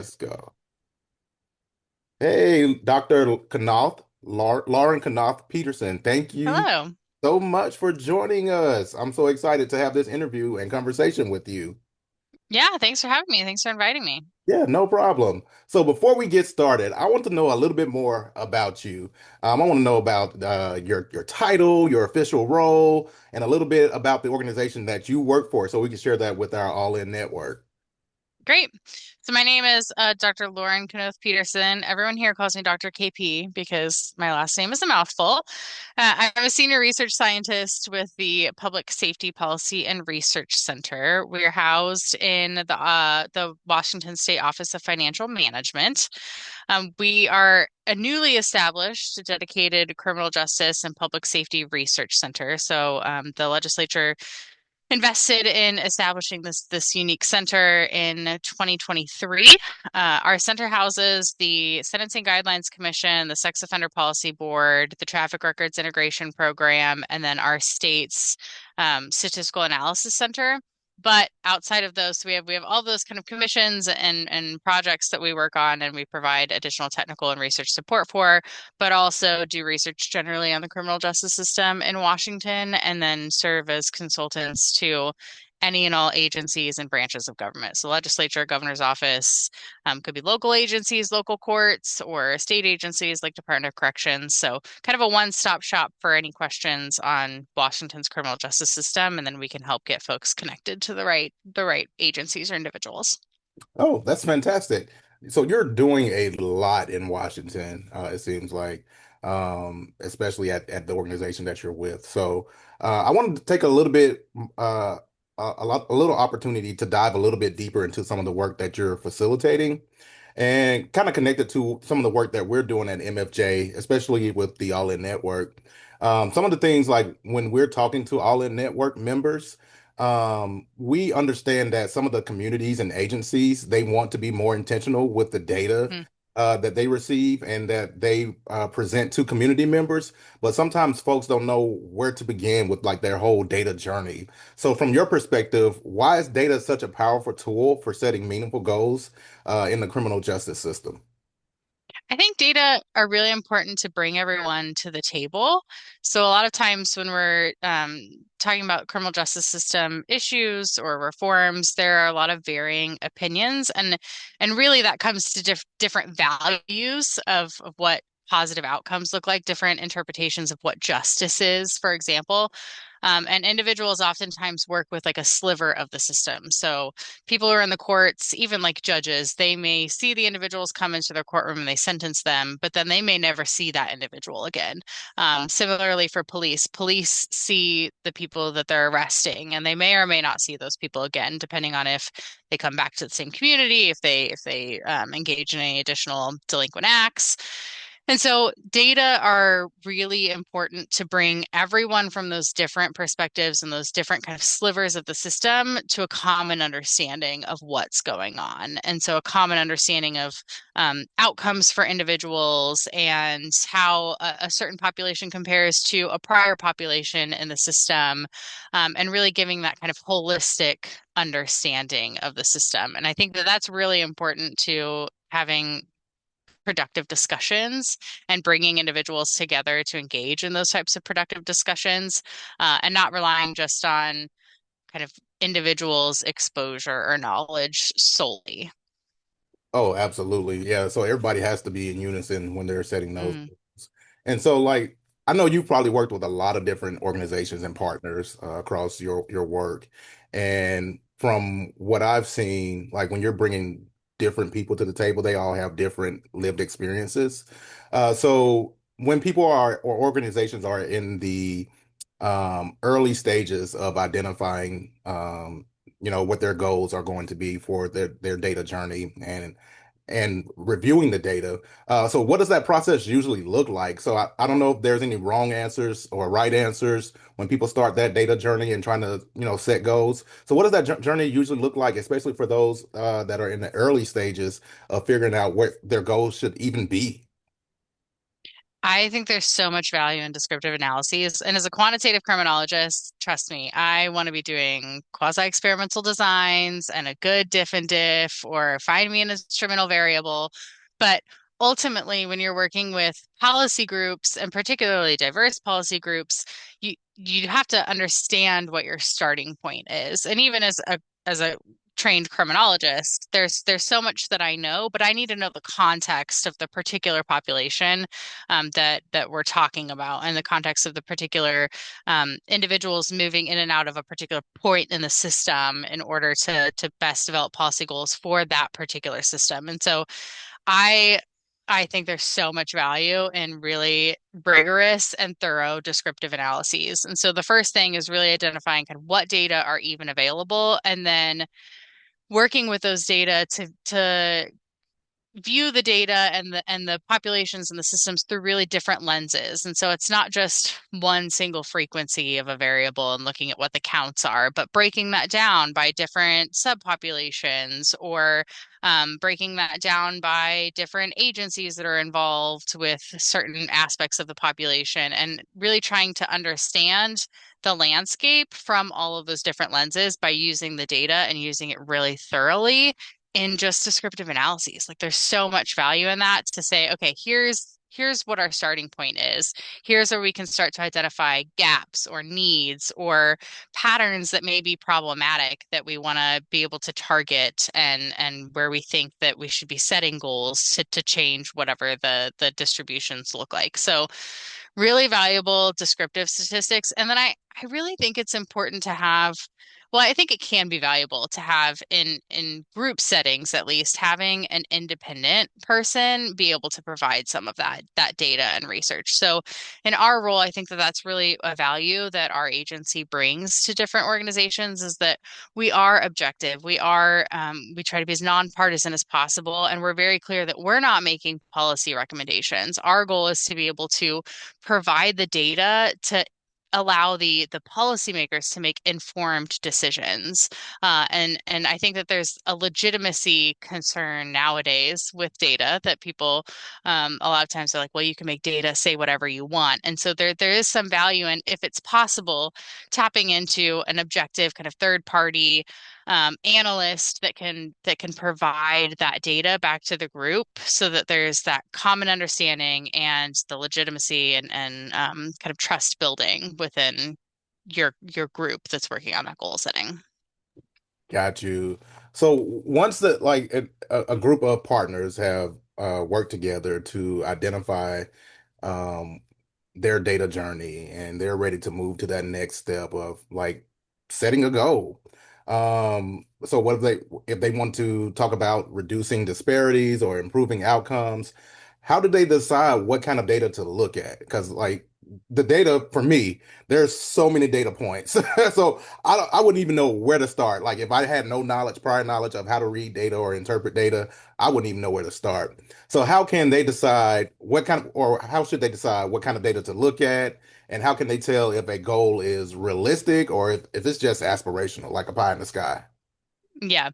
Let's go. Hey, Dr. Knoth, Lauren Knoth-Peterson, thank you Hello. so much for joining us. I'm so excited to have this interview and conversation with you. Yeah, thanks for having me. Thanks for inviting me. Yeah, no problem. So before we get started, I want to know a little bit more about you. I want to know about your title, your official role, and a little bit about the organization that you work for, so we can share that with our All-In network. Great. So my name is Dr. Lauren Knoth-Peterson. Everyone here calls me Dr. KP because my last name is a mouthful. I'm a senior research scientist with the Public Safety Policy and Research Center. We're housed in the Washington State Office of Financial Management. We are a newly established, dedicated criminal justice and public safety research center. So the legislature invested in establishing this unique center in 2023. Our center houses the Sentencing Guidelines Commission, the Sex Offender Policy Board, the Traffic Records Integration Program, and then our state's Statistical Analysis Center. But outside of those, we have all those kind of commissions and projects that we work on, and we provide additional technical and research support for, but also do research generally on the criminal justice system in Washington, and then serve as consultants to any and all agencies and branches of government. So, legislature, governor's office, could be local agencies, local courts, or state agencies like Department of Corrections. So, kind of a one-stop shop for any questions on Washington's criminal justice system, and then we can help get folks connected to the right agencies or individuals. Oh, that's fantastic. So you're doing a lot in Washington, it seems like, especially at the organization that you're with. So I wanted to take a little bit, a little opportunity to dive a little bit deeper into some of the work that you're facilitating and kind of connected to some of the work that we're doing at MFJ, especially with the All In Network. Some of the things like when we're talking to All In Network members, we understand that some of the communities and agencies, they want to be more intentional with the data Hmm. that they receive and that they present to community members. But sometimes folks don't know where to begin with like their whole data journey. So from your perspective, why is data such a powerful tool for setting meaningful goals in the criminal justice system? I think data are really important to bring everyone to the table. So a lot of times when we're talking about criminal justice system issues or reforms, there are a lot of varying opinions, and really that comes to different values of what positive outcomes look like, different interpretations of what justice is, for example. And individuals oftentimes work with like a sliver of the system. So people who are in the courts, even like judges, they may see the individuals come into their courtroom and they sentence them, but then they may never see that individual again. Similarly for police, police see the people that they're arresting, and they may or may not see those people again, depending on if they come back to the same community, if they engage in any additional delinquent acts. And so data are really important to bring everyone from those different perspectives and those different kind of slivers of the system to a common understanding of what's going on. And so a common understanding of outcomes for individuals and how a certain population compares to a prior population in the system, and really giving that kind of holistic understanding of the system. And I think that that's really important to having productive discussions and bringing individuals together to engage in those types of productive discussions, and not relying just on kind of individuals' exposure or knowledge solely. Oh, absolutely. Yeah. So everybody has to be in unison when they're setting those Mm. goals. And so, like, I know you've probably worked with a lot of different organizations and partners across your work. And from what I've seen, like when you're bringing different people to the table, they all have different lived experiences. So when people are or organizations are in the early stages of identifying what their goals are going to be for their data journey and reviewing the data. So what does that process usually look like? So I don't know if there's any wrong answers or right answers when people start that data journey and trying to, set goals. So what does that journey usually look like, especially for those that are in the early stages of figuring out what their goals should even be? I think there's so much value in descriptive analyses. And as a quantitative criminologist, trust me, I want to be doing quasi-experimental designs and a good diff and diff or find me an instrumental variable. But ultimately, when you're working with policy groups and particularly diverse policy groups, you have to understand what your starting point is. And even as a trained criminologist, there's so much that I know, but I need to know the context of the particular population that we're talking about and the context of the particular individuals moving in and out of a particular point in the system in order to best develop policy goals for that particular system. And so I I think there's so much value in really rigorous and thorough descriptive analyses. And so the first thing is really identifying kind of what data are even available and then working with those data to view the data and the populations and the systems through really different lenses. And so it's not just one single frequency of a variable and looking at what the counts are, but breaking that down by different subpopulations or breaking that down by different agencies that are involved with certain aspects of the population and really trying to understand the landscape from all of those different lenses by using the data and using it really thoroughly in just descriptive analyses. Like there's so much value in that to say, okay, here's what our starting point is. Here's where we can start to identify gaps or needs or patterns that may be problematic that we want to be able to target and where we think that we should be setting goals to change whatever the distributions look like. So really valuable descriptive statistics. And then I really think it's important to have, well, I think it can be valuable to have in group settings at least having an independent person be able to provide some of that data and research. So in our role, I think that that's really a value that our agency brings to different organizations is that we are objective. We try to be as nonpartisan as possible, and we're very clear that we're not making policy recommendations. Our goal is to be able to provide the data to allow the policymakers to make informed decisions. And I think that there's a legitimacy concern nowadays with data that people a lot of times are like, well, you can make data say whatever you want. And so there is some value in, if it's possible, tapping into an objective kind of third party analyst that can provide that data back to the group so that there's that common understanding and the legitimacy and kind of trust building within your group that's working on that goal setting. Got you. So once a group of partners have worked together to identify um, their data journey and they're ready to move to that next step of like setting a goal. So what if they want to talk about reducing disparities or improving outcomes, how do they decide what kind of data to look at? Because like the data for me, there's so many data points. So I wouldn't even know where to start. Like if I had no knowledge, prior knowledge of how to read data or interpret data, I wouldn't even know where to start. So how can they decide what kind of, or how should they decide what kind of data to look at? And how can they tell if a goal is realistic or if it's just aspirational, like a pie in the sky? Yeah.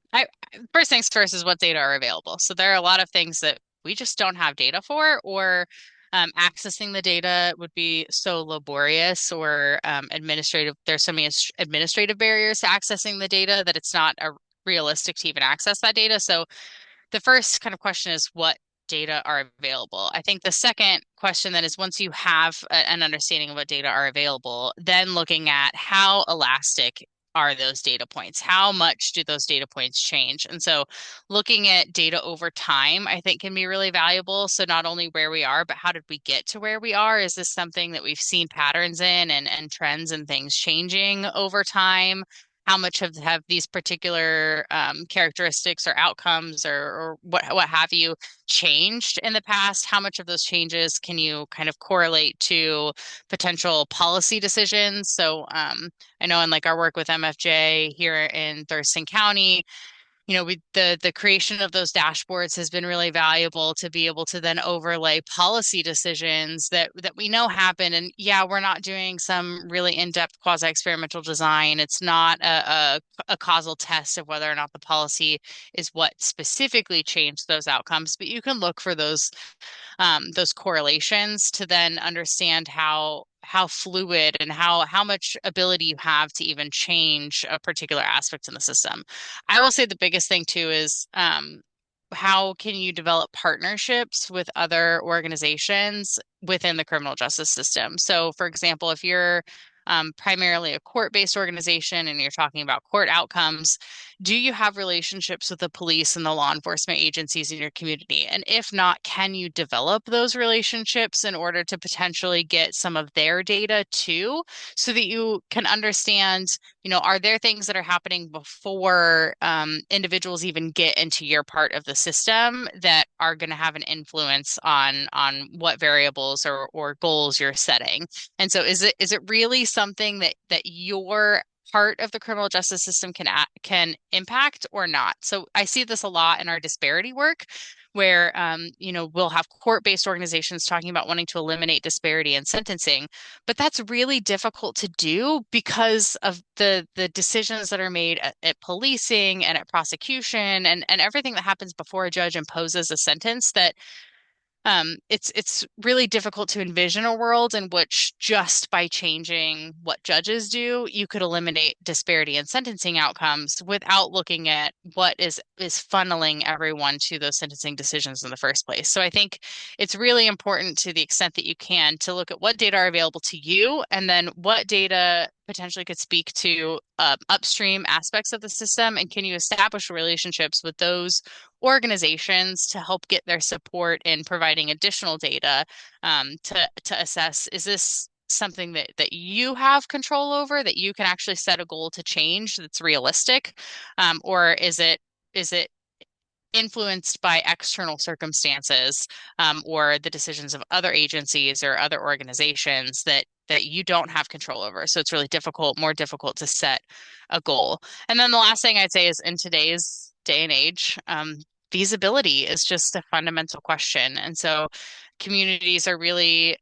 First things first is what data are available. So there are a lot of things that we just don't have data for, or accessing the data would be so laborious or administrative. There's so many administrative barriers to accessing the data that it's not realistic to even access that data. So the first kind of question is what data are available. I think the second question then is once you have an understanding of what data are available, then looking at how elastic are those data points? How much do those data points change? And so looking at data over time, I think can be really valuable. So not only where we are, but how did we get to where we are? Is this something that we've seen patterns in and trends and things changing over time? How much have these particular characteristics or outcomes or what have you changed in the past? How much of those changes can you kind of correlate to potential policy decisions? So I know in like our work with MFJ here in Thurston County, the creation of those dashboards has been really valuable to be able to then overlay policy decisions that we know happen. And yeah, we're not doing some really in-depth quasi-experimental design. It's not a causal test of whether or not the policy is what specifically changed those outcomes, but you can look for those correlations to then understand how fluid and how much ability you have to even change a particular aspect in the system. I will say the biggest thing too is how can you develop partnerships with other organizations within the criminal justice system? So, for example, if you're primarily a court-based organization and you're talking about court outcomes, do you have relationships with the police and the law enforcement agencies in your community? And if not, can you develop those relationships in order to potentially get some of their data too, so that you can understand, are there things that are happening before individuals even get into your part of the system that are going to have an influence on what variables or goals you're setting? And so is it really something that your part of the criminal justice system can impact or not? So I see this a lot in our disparity work where we'll have court-based organizations talking about wanting to eliminate disparity in sentencing, but that's really difficult to do because of the decisions that are made at policing and at prosecution and everything that happens before a judge imposes a sentence that it's really difficult to envision a world in which just by changing what judges do, you could eliminate disparity in sentencing outcomes without looking at what is funneling everyone to those sentencing decisions in the first place. So I think it's really important to the extent that you can to look at what data are available to you and then what data potentially could speak to upstream aspects of the system, and can you establish relationships with those organizations to help get their support in providing additional data to assess, is this something that you have control over, that you can actually set a goal to change that's realistic, or is it influenced by external circumstances, or the decisions of other agencies or other organizations that you don't have control over. So it's really difficult, more difficult to set a goal. And then the last thing I'd say is in today's day and age, feasibility is just a fundamental question. And so communities are really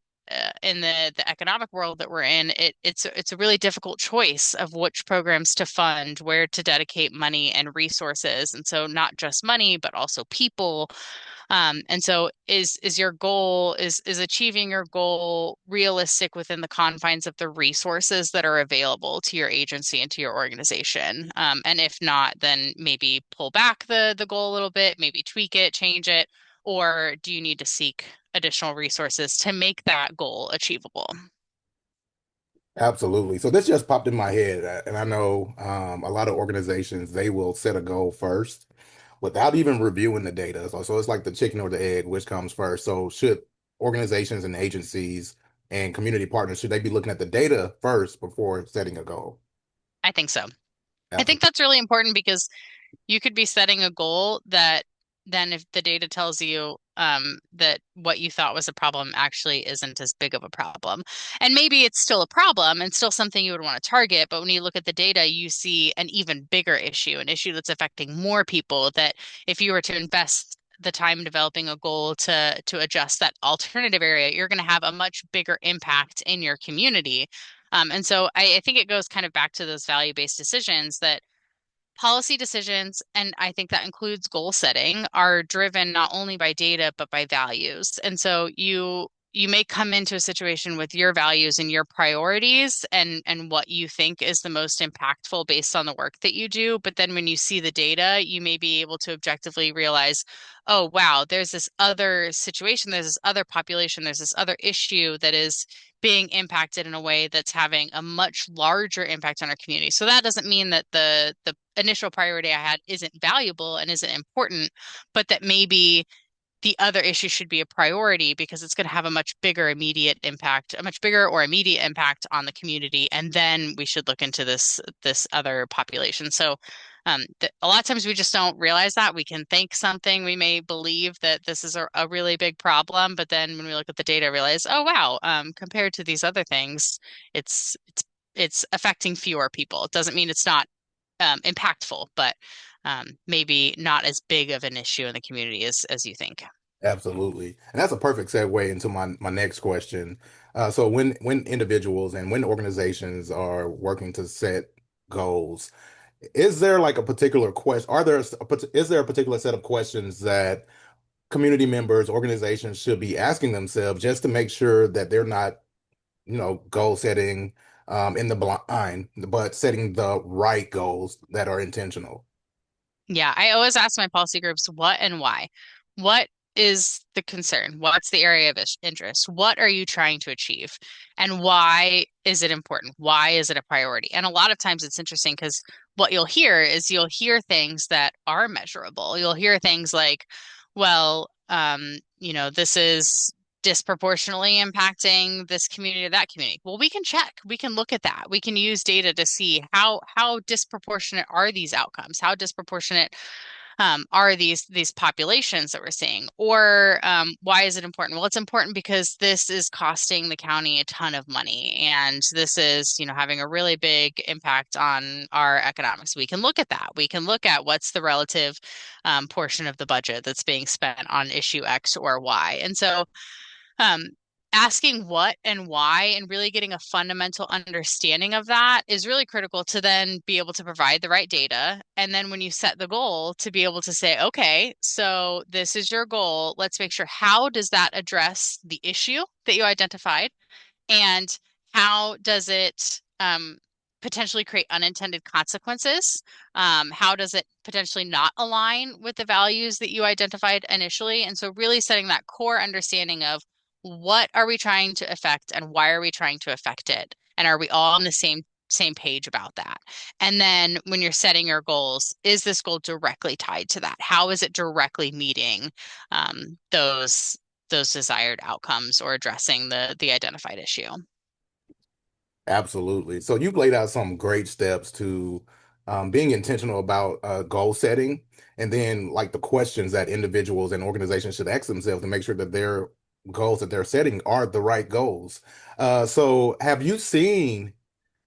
in the economic world that we're in, it's a really difficult choice of which programs to fund, where to dedicate money and resources, and so not just money, but also people. And so is your goal is achieving your goal realistic within the confines of the resources that are available to your agency and to your organization? And if not, then maybe pull back the goal a little bit, maybe tweak it, change it, or do you need to seek additional resources to make that goal achievable? Absolutely. So this just popped in my head, and I know a lot of organizations, they will set a goal first without even reviewing the data. So it's like the chicken or the egg, which comes first. So should organizations and agencies and community partners, should they be looking at the data first before setting a goal? I think so. I think Absolutely. that's really important because you could be setting a goal that then if the data tells you that what you thought was a problem actually isn't as big of a problem. And maybe it's still a problem and still something you would want to target, but when you look at the data, you see an even bigger issue, an issue that's affecting more people, that if you were to invest the time developing a goal to adjust that alternative area, you're going to have a much bigger impact in your community. And so I think it goes kind of back to those value-based decisions that policy decisions, and I think that includes goal setting, are driven not only by data but by values. And so you may come into a situation with your values and your priorities and what you think is the most impactful based on the work that you do, but then when you see the data, you may be able to objectively realize, oh wow, there's this other situation, there's this other population, there's this other issue that is being impacted in a way that's having a much larger impact on our community. So that doesn't mean that the initial priority I had isn't valuable and isn't important, but that maybe the other issue should be a priority because it's going to have a much bigger immediate impact, a much bigger or immediate impact on the community. And then we should look into this other population. So a lot of times we just don't realize that. We can think something, we may believe that this is a really big problem, but then when we look at the data, realize, oh wow, compared to these other things, it's it's affecting fewer people. It doesn't mean it's not impactful, but maybe not as big of an issue in the community as you think. Absolutely. And that's a perfect segue into my next question. So when individuals and when organizations are working to set goals, is there like a particular question? Is there a particular set of questions that community members, organizations should be asking themselves just to make sure that they're not, goal setting in the blind, but setting the right goals that are intentional? Yeah, I always ask my policy groups what and why. What is the concern? What's the area of interest? What are you trying to achieve? And why is it important? Why is it a priority? And a lot of times it's interesting because what you'll hear things that are measurable. You'll hear things like, well, this is disproportionately impacting this community or that community. Well, we can check. We can look at that. We can use data to see how disproportionate are these outcomes? How disproportionate are these populations that we're seeing? Or why is it important? Well, it's important because this is costing the county a ton of money, and this is, having a really big impact on our economics. We can look at that. We can look at what's the relative portion of the budget that's being spent on issue X or Y. And so um, asking what and why and really getting a fundamental understanding of that is really critical to then be able to provide the right data. And then when you set the goal, to be able to say, okay, so this is your goal. Let's make sure how does that address the issue that you identified? And how does it potentially create unintended consequences? How does it potentially not align with the values that you identified initially? And so, really setting that core understanding of what are we trying to affect and why are we trying to affect it? And are we all on the same page about that? And then when you're setting your goals, is this goal directly tied to that? How is it directly meeting those desired outcomes or addressing the identified issue? Absolutely. So you've laid out some great steps to being intentional about goal setting, and then like the questions that individuals and organizations should ask themselves to make sure that their goals that they're setting are the right goals. So have you seen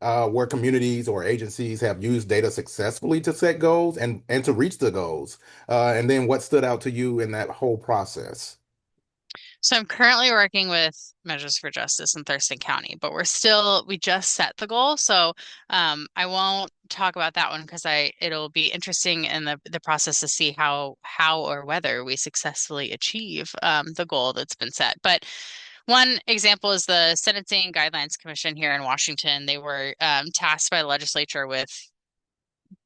where communities or agencies have used data successfully to set goals and to reach the goals? And then what stood out to you in that whole process? So I'm currently working with Measures for Justice in Thurston County, but we just set the goal. So I won't talk about that one because it'll be interesting in the process to see how or whether we successfully achieve the goal that's been set. But one example is the Sentencing Guidelines Commission here in Washington. They were tasked by the legislature with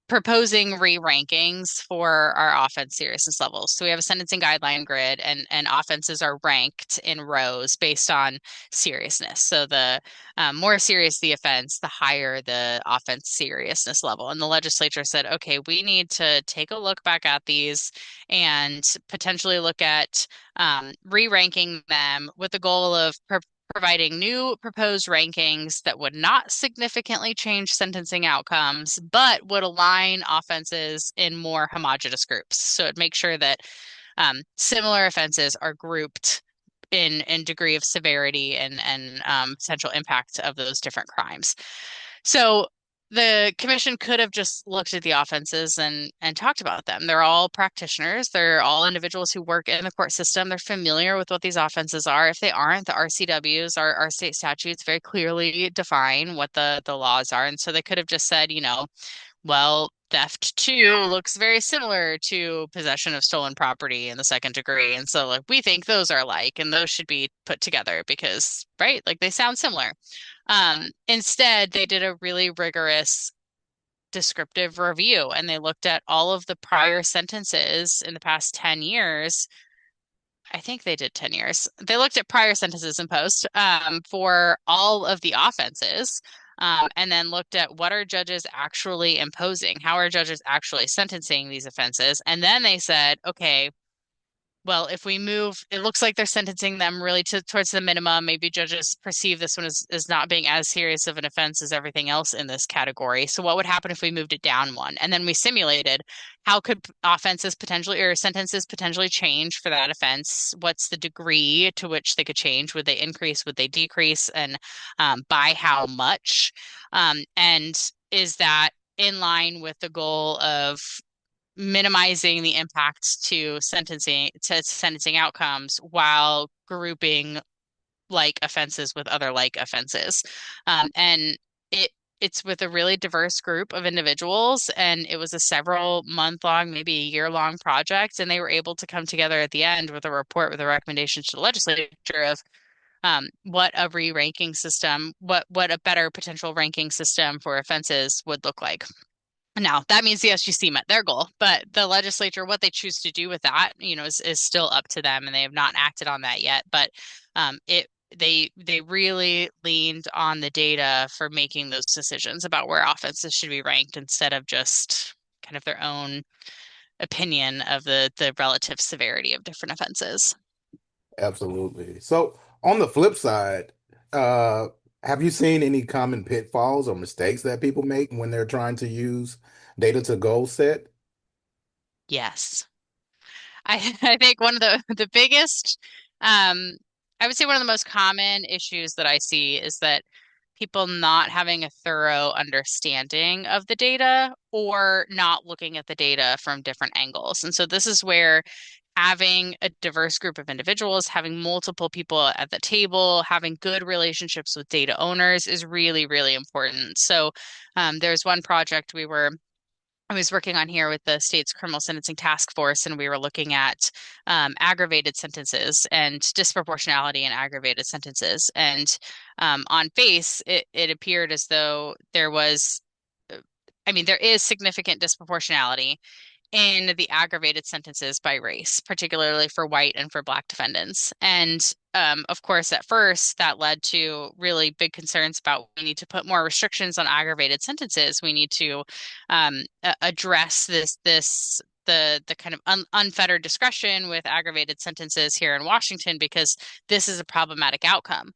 proposing re-rankings for our offense seriousness levels. So we have a sentencing guideline grid, and offenses are ranked in rows based on seriousness. So the more serious the offense, the higher the offense seriousness level. And the legislature said, okay, we need to take a look back at these and potentially look at re-ranking them with the goal of providing new proposed rankings that would not significantly change sentencing outcomes, but would align offenses in more homogeneous groups. So it'd make sure that similar offenses are grouped in degree of severity and potential impact of those different crimes. So the commission could have just looked at the offenses and talked about them. They're all practitioners. They're all individuals who work in the court system. They're familiar with what these offenses are. If they aren't, the RCWs, our state statutes, very clearly define what the laws are. And so they could have just said, well, theft two looks very similar to possession of stolen property in the second degree. And so like we think those are like, and those should be put together because, right, like they sound similar. Instead, they did a really rigorous descriptive review and they looked at all of the prior sentences in the past 10 years. I think they did 10 years. They looked at prior sentences imposed for all of the offenses, and then looked at what are judges actually imposing? How are judges actually sentencing these offenses? And then they said, okay, well, if we move, it looks like they're sentencing them really towards the minimum. Maybe judges perceive this one as not being as serious of an offense as everything else in this category. So what would happen if we moved it down one? And then we simulated how could offenses potentially or sentences potentially change for that offense? What's the degree to which they could change? Would they increase? Would they decrease? And by how much? And is that in line with the goal of minimizing the impact to sentencing outcomes while grouping like offenses with other like offenses. And it it's with a really diverse group of individuals, and it was a several month long, maybe a year long project, and they were able to come together at the end with a report with a recommendation to the legislature of what a re-ranking system, what a better potential ranking system for offenses would look like. Now, that means the SGC met their goal, but the legislature, what they choose to do with that, is still up to them, and they have not acted on that yet. But it they really leaned on the data for making those decisions about where offenses should be ranked instead of just kind of their own opinion of the relative severity of different offenses. Absolutely. So on the flip side, uh, have you seen any common pitfalls or mistakes that people make when they're trying to use data to goal set? Yes. I think one of the biggest, um, I would say one of the most common issues that I see is that people not having a thorough understanding of the data or not looking at the data from different angles. And so this is where having a diverse group of individuals, having multiple people at the table, having good relationships with data owners is really, really important. So there's one project I was working on here with the state's criminal sentencing task force, and we were looking at aggravated sentences and disproportionality in aggravated sentences. And on face, it appeared as though I mean, there is significant disproportionality in the aggravated sentences by race, particularly for white and for black defendants. And of course, at first, that led to really big concerns about we need to put more restrictions on aggravated sentences. We need to address the kind of unfettered discretion with aggravated sentences here in Washington because this is a problematic outcome.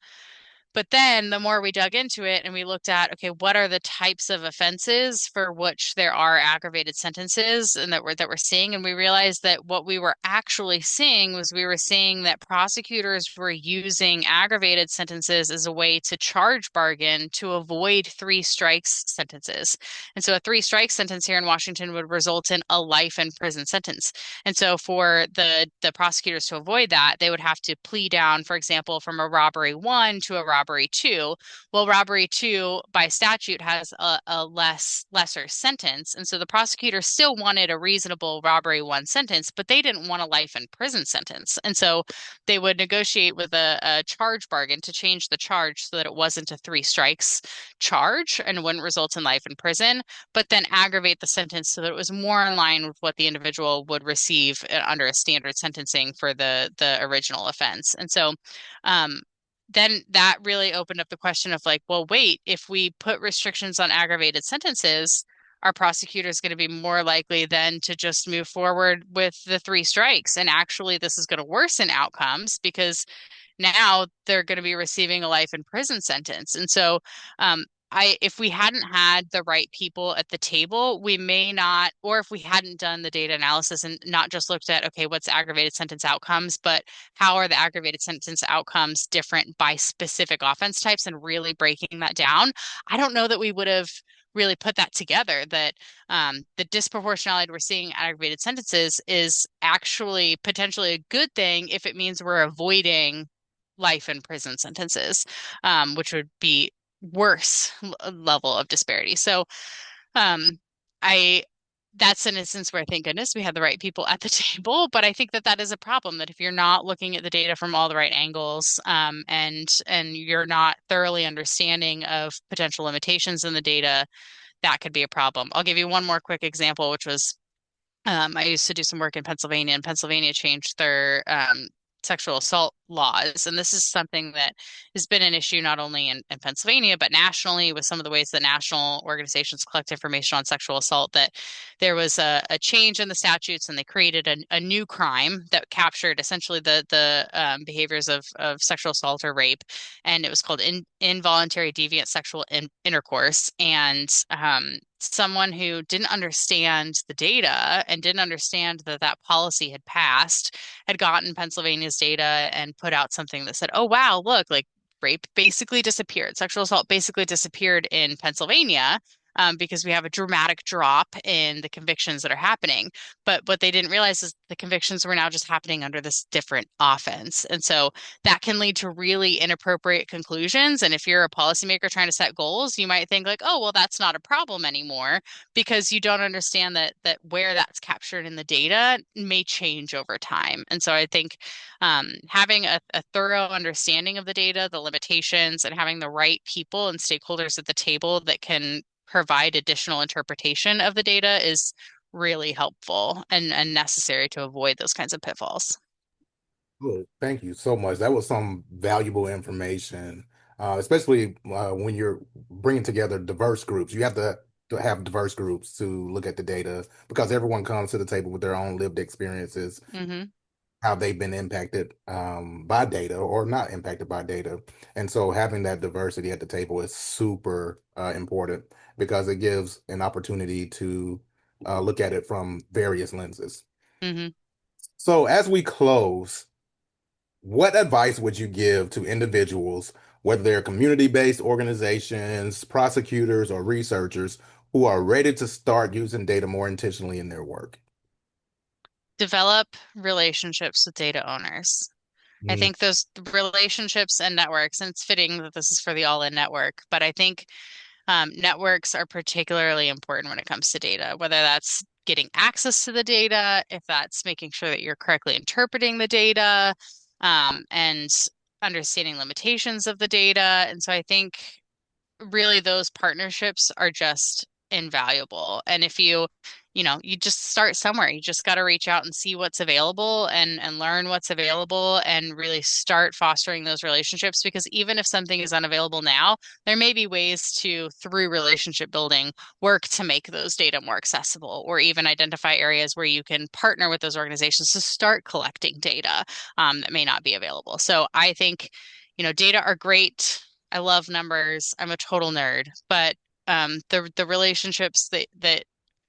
But then the more we dug into it and we looked at, okay, what are the types of offenses for which there are aggravated sentences and that we're seeing, and we realized that what we were actually seeing was we were seeing that prosecutors were using aggravated sentences as a way to charge bargain to avoid three strikes sentences. And so a three strikes sentence here in Washington would result in a life in prison sentence. And so for the prosecutors to avoid that, they would have to plea down, for example, from a robbery one to a robbery two. Well, robbery two by statute has a lesser sentence. And so the prosecutor still wanted a reasonable robbery one sentence, but they didn't want a life in prison sentence. And so they would negotiate with a charge bargain to change the charge so that it wasn't a three strikes charge and wouldn't result in life in prison, but then aggravate the sentence so that it was more in line with what the individual would receive under a standard sentencing for the original offense. And so then that really opened up the question of like, well, wait, if we put restrictions on aggravated sentences, are prosecutors going to be more likely then to just move forward with the three strikes? And actually, this is going to worsen outcomes because now they're going to be receiving a life in prison sentence. And so, if we hadn't had the right people at the table, we may not, or if we hadn't done the data analysis and not just looked at, okay, what's aggravated sentence outcomes, but how are the aggravated sentence outcomes different by specific offense types and really breaking that down, I don't know that we would have really put that together that the disproportionality we're seeing in aggravated sentences is actually potentially a good thing if it means we're avoiding life in prison sentences, which would be worse level of disparity. So, um, I that's an instance where thank goodness we had the right people at the table, but I think that that is a problem that if you're not looking at the data from all the right angles, and you're not thoroughly understanding of potential limitations in the data, that could be a problem. I'll give you one more quick example, which was I used to do some work in Pennsylvania, and Pennsylvania changed their sexual assault laws. And this is something that has been an issue not only in Pennsylvania, but nationally with some of the ways that national organizations collect information on sexual assault, that there was a change in the statutes and they created a new crime that captured essentially the behaviors of sexual assault or rape. And it was called involuntary deviant sexual intercourse. And someone who didn't understand the data and didn't understand that that policy had passed had gotten Pennsylvania's data and put out something that said, oh, wow, look, like rape basically disappeared. Sexual assault basically disappeared in Pennsylvania. because we have a dramatic drop in the convictions that are happening. But what they didn't realize is the convictions were now just happening under this different offense. And so that can lead to really inappropriate conclusions. And if you're a policymaker trying to set goals, you might think like, oh, well, that's not a problem anymore because you don't understand that where that's captured in the data may change over time. And so I think having a thorough understanding of the data, the limitations, and having the right people and stakeholders at the table that can provide additional interpretation of the data is really helpful and necessary to avoid those kinds of pitfalls. Oh, thank you so much. That was some valuable information, especially when you're bringing together diverse groups. You have to have diverse groups to look at the data because everyone comes to the table with their own lived experiences, Hmm. how they've been impacted by data or not impacted by data. And so having that diversity at the table is super important because it gives an opportunity to look at it from various lenses. Hmm. So as we close, what advice would you give to individuals, whether they're community-based organizations, prosecutors, or researchers, who are ready to start using data more intentionally in their work? Develop relationships with data owners. I Mm, think those relationships and networks, and it's fitting that this is for the all-in network, but I think networks are particularly important when it comes to data, whether that's getting access to the data, if that's making sure that you're correctly interpreting the data, and understanding limitations of the data. And so I think really those partnerships are just invaluable. And if you just start somewhere. You just got to reach out and see what's available and learn what's available and really start fostering those relationships because even if something is unavailable now, there may be ways to, through relationship building, work to make those data more accessible or even identify areas where you can partner with those organizations to start collecting data that may not be available. So I think, data are great. I love numbers. I'm a total nerd, but the relationships that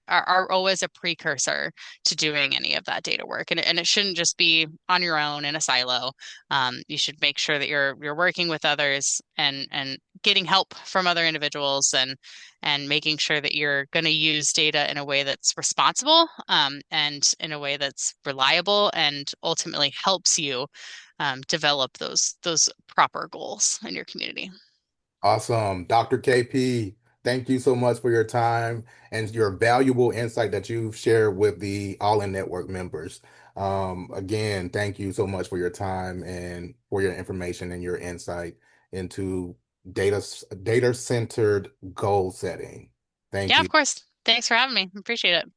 are always a precursor to doing any of that data work, and it shouldn't just be on your own in a silo. You should make sure that you're working with others and getting help from other individuals and making sure that you're going to use data in a way that's responsible and in a way that's reliable and ultimately helps you develop those proper goals in your community. awesome. Dr. KP, thank you so much for your time and your valuable insight that you've shared with the All In Network members. Again, thank you so much for your time and for your information and your insight into data-centered goal setting. Thank Yeah, of you. course. Thanks for having me. Appreciate it.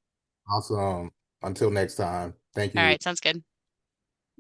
Awesome. Until next time. Thank All you. right, sounds good.